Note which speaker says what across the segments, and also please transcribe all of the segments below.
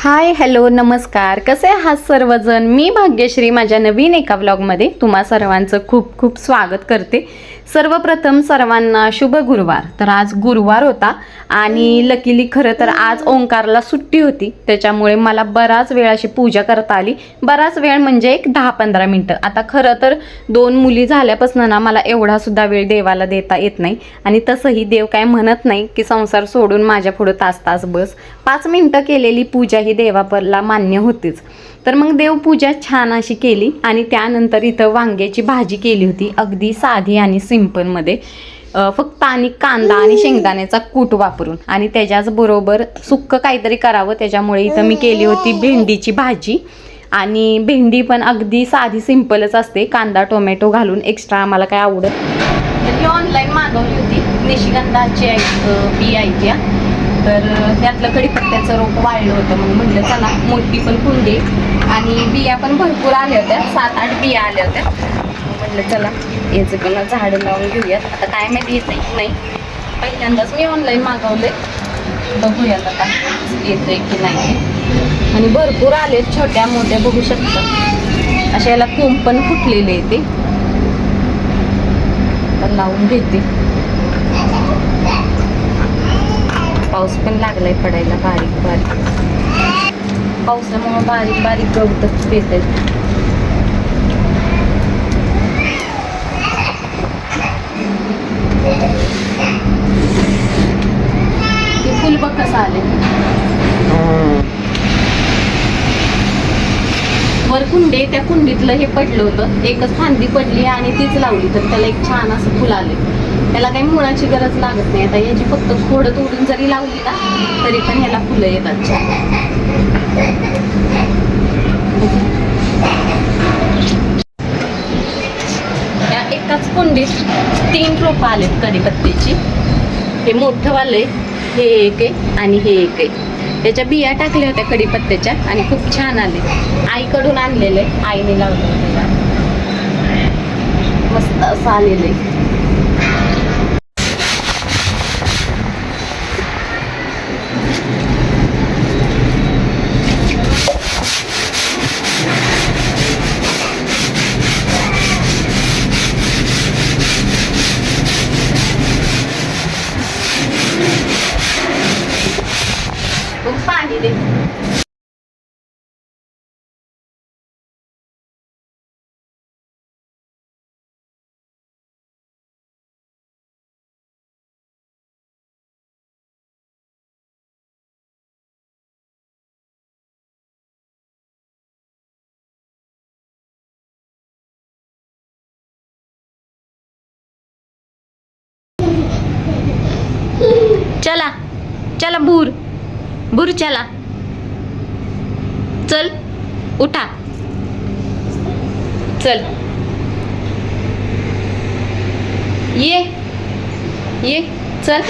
Speaker 1: Hi hello नमस्कार, कसे आहात सर्वजण। मी भाग्यश्री माझ्या नवीन एका व्लॉगमध्ये तुम्हा सर्वांचं खूप खूप स्वागत करते। सर्वप्रथम सर्वांना शुभ गुरुवार। तर आज गुरुवार होता आणि लकीली खरं तर आज ओंकारला सुट्टी होती, त्याच्यामुळे मला बराच वेळ अशी पूजा करता आली। बराच वेळ म्हणजे एक 10-15 मिनिटं। आता खरं तर 2 मुली झाल्यापासून ना मला एवढा सुद्धा वेळ देवाला देता येत नाही आणि तसंही देव काय म्हणत नाही की संसार सोडून माझ्या पुढे तास तास बस। 5 मिनिटं केलेली पूजा ही देवाला मान्य होतीच। तर मग देवपूजा छान अशी केली आणि त्यानंतर इथं वांग्याची भाजी केली होती, अगदी साधी आणि सिंपलमध्ये, फक्त आणि कांदा आणि शेंगदाण्याचा कूट वापरून, आणि त्याच्याच बरोबर सुक्क काहीतरी करावं, त्याच्यामुळे इथं मी केली होती भेंडीची भाजी। आणि भेंडी पण अगदी साधी सिंपलच असते, कांदा टोमॅटो घालून, एक्स्ट्रा आम्हाला काय आवडत। तर ही ऑनलाईन मागवली होती, निशिगंधाची बी आहे त्या, तर त्यातलं कढीपत्त्याचं रोप वाळलं होतं, मग म्हटलं चला मोठी पण कुंडी आणि बिया पण भरपूर आल्या होत्या, 7-8 बिया आल्या होत्या। म्हटलं चला याचं पण झाडं लावून घेऊयात। आता काय माहिती येत नाही, पहिल्यांदाच मी ऑनलाईन मागवले, बघूयात आता येतंय की नाही। आणि भरपूर आले, छोट्या मोठ्या बघू शकता, अशा याला कोंब पण फुटलेले ते, तर लावून घेते। पाऊस पण लागलाय पडायला, बारीक बारीक, पावसामुळे बारीक बारीक गवत येत। फुल बघ कसं आले, वर कुंडी, त्या कुंडीतलं हे पडलं होतं, एकच फांदी पडली आणि तीच लावली, तर त्याला एक छान असं फुल आले। त्याला काही मुळाची गरज लागत नाही, आता याची फक्त खोड तोडून जरी लावली ना तरी पण ह्याला फुलं येतात छान। या एकाच कुंडीत 3 रोपं आलेत कढीपत्त्याची, हे मोठं वाले, हे एक आहे आणि हे एक आहे। त्याच्या बिया टाकल्या होत्या कढीपत्त्याच्या आणि खूप छान आले, आईकडून आणलेले, आईने लावले, मस्त असं आलेलं आहे। पाणी दे। चला चला बूर बूर, चला चल, उठा, चल ये चल।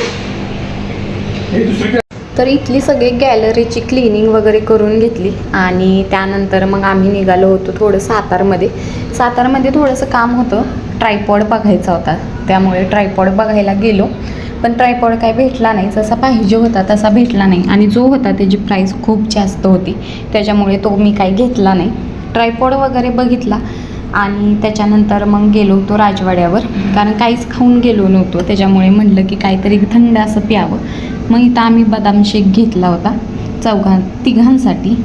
Speaker 1: तर इथली सगळी गॅलरीची क्लिनिंग वगैरे करून घेतली आणि त्यानंतर मग आम्ही निघालो होतो थोडं सातारमध्ये थोडंसं काम होतं, ट्रायपॉड बघायचा होता, त्यामुळे ट्रायपॉड बघायला गेलो, पण ट्रायपॉड काय भेटला नाही, जसा पाहिजे होता तसा भेटला नाही आणि जो होता त्याची प्राईस खूप जास्त होती, त्याच्यामुळे तो मी काही घेतला नाही। ट्रायपॉड वगैरे बघितला आणि त्याच्यानंतर मग गेलो होतो राजवाड्यावर, कारण काहीच खाऊन गेलो नव्हतो, त्याच्यामुळे म्हटलं की काहीतरी थंड असं प्यावं। मग इथं आम्ही बदाम शेक घेतला होता तिघांसाठी।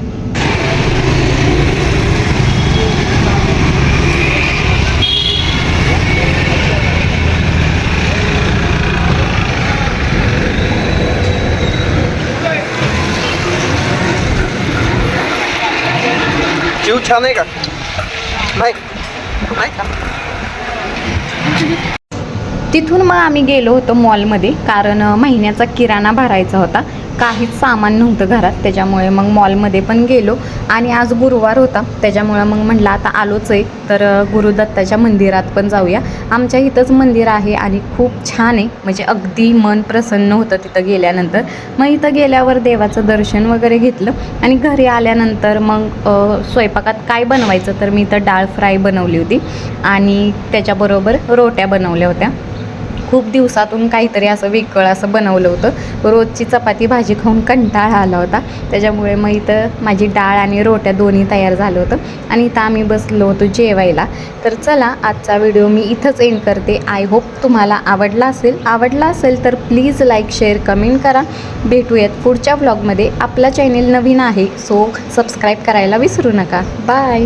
Speaker 2: जीव छान आहे का? नाही का?
Speaker 1: तिथून मग आम्ही गेलो होतो मॉलमध्ये, कारण महिन्याचा किराणा भरायचा होता, काहीच सामान नव्हतं घरात, त्याच्यामुळे मग मॉलमध्ये पण गेलो। आणि आज गुरुवार होता, त्याच्यामुळे मग म्हटलं आता आलोच आहे तर गुरुदत्ताच्या मंदिरात पण जाऊया। आमच्या इथंच मंदिर आहे आणि खूप छान आहे, म्हणजे अगदी मन प्रसन्न होतं तिथं गेल्यानंतर। मग इथं गेल्यावर देवाचं दर्शन वगैरे घेतलं आणि घरी आल्यानंतर मग स्वयंपाकात काय बनवायचं, तर मी इथं डाळ फ्राय बनवली होती आणि त्याच्याबरोबर रोट्या बनवल्या होत्या। खूप दिवसातून काहीतरी असं वेगळं असं बनवलं होतं. रोजची चपाती भाजी खाऊन कंटाळा आला होता, त्याच्यामुळे मग इथं माझी डाळ आणि रोट्या दोन्ही तयार झालं होतं आणि इथं आम्ही बसलो होतो जेवायला. तर चला आजचा व्हिडिओ मी इथंच एंड करते. आय होप तुम्हाला आवडला असेल तर प्लीज लाईक, शेअर, कमेंट करा. भेटूयात पुढच्या व्लॉगमध्ये. आपला चॅनेल नवीन आहे सो सबस्क्राईब करायला विसरू नका. बाय.